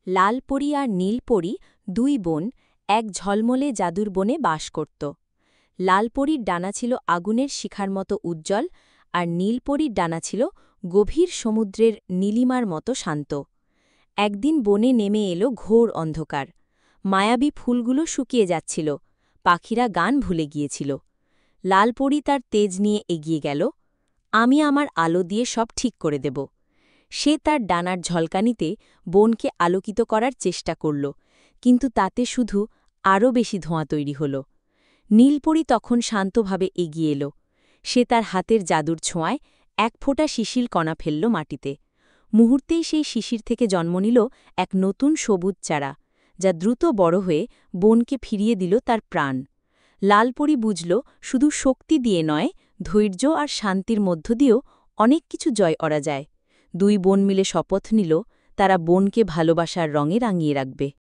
লালপরি আর নীলপরি দুই বোন এক ঝলমলে জাদুর বনে বাস করত। লালপরীর ডানা ছিল আগুনের শিখার মতো উজ্জ্বল, আর নীলপরীর ডানা ছিল গভীর সমুদ্রের নীলিমার মতো শান্ত। একদিন বনে নেমে এলো ঘোর অন্ধকার। মায়াবী ফুলগুলো শুকিয়ে যাচ্ছিল, পাখিরা গান ভুলে গিয়েছিল। লালপরী তার তেজ নিয়ে এগিয়ে গেল। আমি আমার আলো দিয়ে সব ঠিক করে দেব। সে তার ডানার ঝলকানিতে বনকে আলোকিত করার চেষ্টা করল, কিন্তু তাতে শুধু আরও বেশি ধোঁয়া তৈরি হল। নীলপরী তখন শান্তভাবে এগিয়ে এলো। সে তার হাতের জাদুর ছোঁয়ায় এক ফোঁটা শিশির কণা ফেলল মাটিতে। মুহূর্তেই সেই শিশির থেকে জন্ম নিল এক নতুন সবুজ চারা, যা দ্রুত বড় হয়ে বনকে ফিরিয়ে দিল তার প্রাণ। লালপরী বুঝল, শুধু শক্তি দিয়ে নয়, ধৈর্য আর শান্তির মধ্য দিয়েও অনেক কিছু জয় করা যায়। দুই বোন মিলে শপথ নিল, তারা বনকে ভালোবাসার রঙে রাঙিয়ে রাখবে।